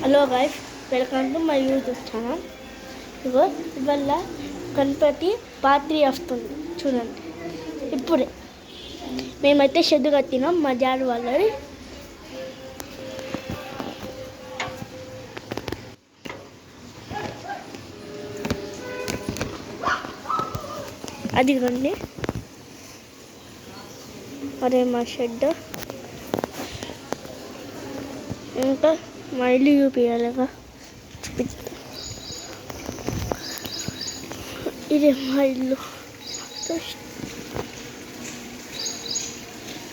Hello guys, welcome to my YouTube channel. ఇవాళ గణపతి పాత్రి వస్తుంది చూడండి. ఇప్పుడే మేమైతే షెడ్ కట్టినాం మా డాడీ వాళ్ళది. అది రండి, అదే మా షెడ్. ఇంకా మా ఇల్లు చూపించాలిగా, చూపిస్తా. ఇది మా ఇల్లు.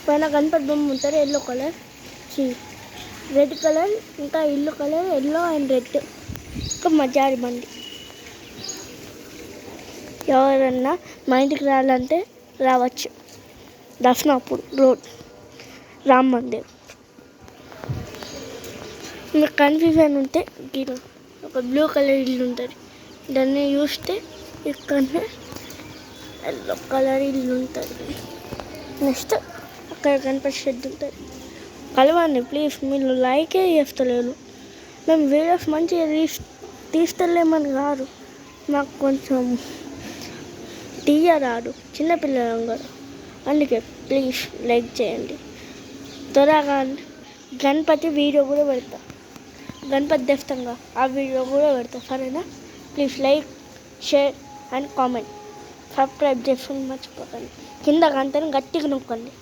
పైన గణపతి బొమ్మ ఉంటుంది, ఎల్లో కలర్, రెడ్ కలర్. ఇంకా ఇల్లు కలర్ ఎల్లో అండ్ రెడ్. ఇంకా మజారి బండి. ఎవరన్నా మా ఇంటికి రావాలంటే రావచ్చు. దర్శనాపూర్ రోడ్, రామ్ మందిర్. మీకు కన్ఫ్యూజన్ ఉంటే ఒక బ్లూ కలర్ ఇల్లు ఉంటుంది, దాన్ని చూస్తే ఇక్కడనే ఎల్లో కలర్ ఇల్లు ఉంటుంది. నెక్స్ట్ అక్కడ గణపతి షెడ్ ఉంటుంది. కలవండి ప్లీజ్. మీరు లైకే చేస్తలేరు. మేము వీడియోస్ మంచిగా తీస్తలేమని కాదు, మాకు కొంచెం తీయరాదు, చిన్నపిల్లలం కదా. అందుకే ప్లీజ్ లైక్ చేయండి. త్వరగా గణపతి వీడియో కూడా పెడతా, గణపతి దేవతంగా ఆ వీడియో కూడా పెడతా, సరేనా? Please like, share and comment. Subscribe చేసుకుని మర్చిపోకండి. కింద గంటని గట్టిగా నొక్కండి,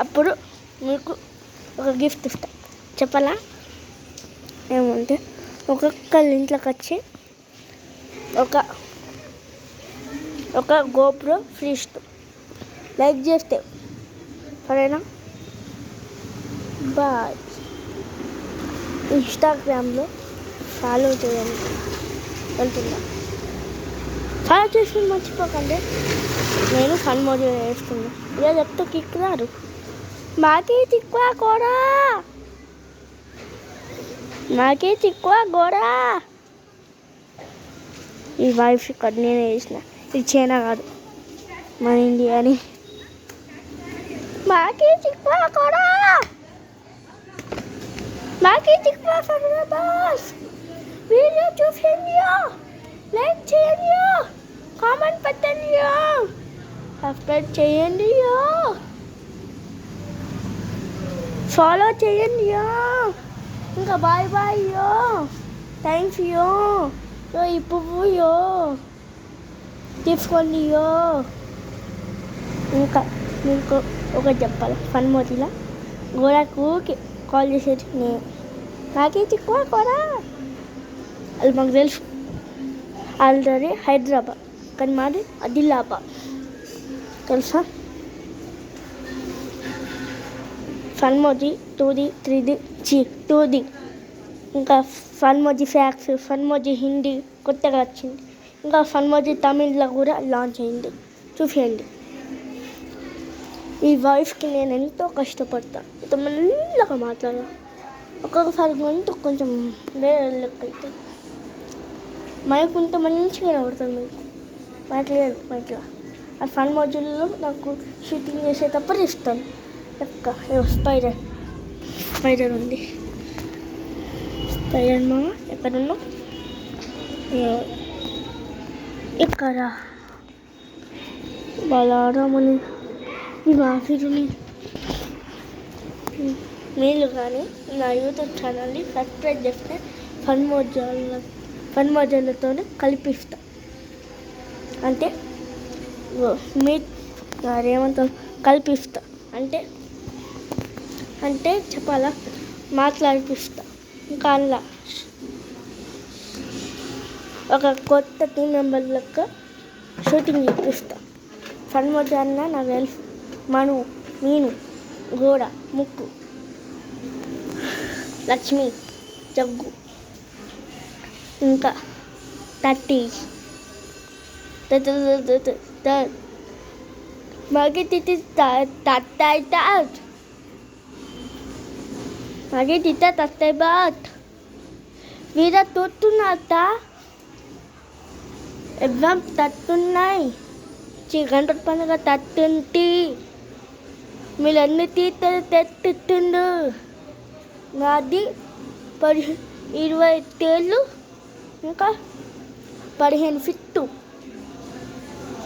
అప్పుడు మీకు ఒక గిఫ్ట్ ఇస్తా. చెప్పాలా? ఏమంటే ఒక్కొక్కరి ఇంట్లోకి వచ్చి ఒక గోప్రో ఫ్రీ ఇస్తాం, లైక్ చేస్తే, సరేనా? బాయ్. ఇన్స్టాగ్రామ్లో ఫాలో చేయండి వెళ్తుందా, ఫాలో చేసుకుని మర్చిపోకండి. నేను ఫన్ మోజీ వేస్తున్నా. ఇలా చెప్తే కిక్ రారు. మాకే చిక్కువ గోడా, మాకే చిక్కువ గోడా. ఈ వైఫ్ ఇక్కడ నేనే వేసిన. ఇది చైనా కాదు, మన ఇండియాని. మాకే చిక్కువ గోడా, మాకే చిక్కువ బాస్. వీడియో చూసేయండి, లైక్ చేయండి, కామెంట్ పెట్టండి, సబ్స్క్రైబ్ చేయండి, ఫాలో చేయండి. ఇంకా బాయ్ బాయ్, థ్యాంక్స్. ఈ పువ్వు తీసుకోండి. ఇంకా మీకు ఒకటి చెప్పాలి, ఫన్ మోజీలా గోడాకు కాల్ చేసేది నేను. నాకే చిక్కువ కూడా అది మాకు తెలుసు. ఆల్రెడీ హైదరాబాద్, కానీ మాది ఆదిలాబాద్, తెలుసా? Funmoji 2D 3D 2D. ఇంకా Funmoji facts, Funmoji Hindi కొత్తగా వచ్చింది. ఇంకా ఫన్ మోజీ తమిళ్లో కూడా లాంచ్ అయింది, చూసేయండి. ఈ వాయిస్కి నేను ఎంతో కష్టపడతాను, ఇంత మెల్లగా మాట్లాడాలి. ఒక్కొక్కసారి గొంతు కొంచెం వేరే లెక్క అవుతుంది. మైక్ ఉంటే మంచిగా పడుతుంది మీకు. మైక్ లేదు, మైక్లో ఆ ఫన్ మోజీల్లో నాకు షూటింగ్ చేసేటప్పుడు ఇస్తాను లెక్క. స్పైడర్ ఉంది. స్పైడర్ మా ఎక్కడున్నా, ఇక్కడ బలారాముని వివాహితుని. మీరు కానీ నా యూట్యూబ్ ఛానల్ని సబ్స్క్రైబ్ చేస్తే ఫన్ మోజాలతో కల్పిస్తా. అంటే మీ ఏమంటారు, కల్పిస్తా అంటే చెప్పాలా, మాట్లాడిపిస్తా. ఇంకా అలా ఒక కొత్త టీం మెంబర్ లెక్క షూటింగ్ చేపిస్తా. ఫన్ మోజా అన్న నాకు తెలుసు. మను, నేను, గోడ, ముక్కు, లక్ష్మి, జగ్గు, ఇంకా 30 మాకి తిట్టి తత్తాయి బాత్ వీర తోట్టున్నాత ఎగ్జామ్ తట్టున్నాయి. గణపతి పండుగ తట్టుంటి వీళ్ళన్నీ తీర్థలు తెట్టిండు. నాది 20 తేళ్ళు, ఇంకా 15 ఫిట్టు.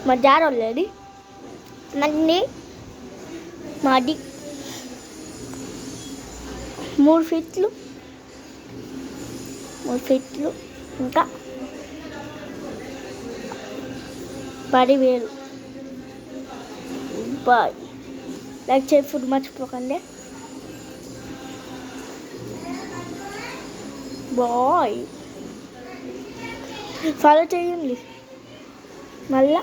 మా డాడీ వాళ్ళది నన్ను మాది 3 ఫీట్లు, ఇంకా 10,000. బాయ్. లైక్ చేసి ఫుడ్ మర్చిపోకండి. బాయ్. ఫాలో చేయండి. మళ్ళా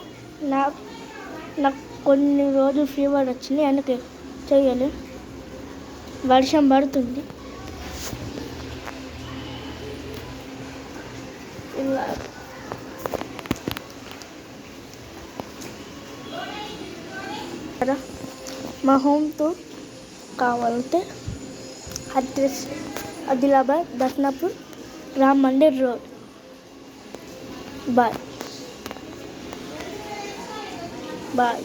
నాకు కొన్ని రోజులు ఫీవర్ వచ్చింది, అందుకే చేయాలి. వర్షం పడుతుంది. ఇలా మా హోమ్ టూర్ కావాలంటే address Adilabad Darshanapur Ram Mandir road. Bye. Bye.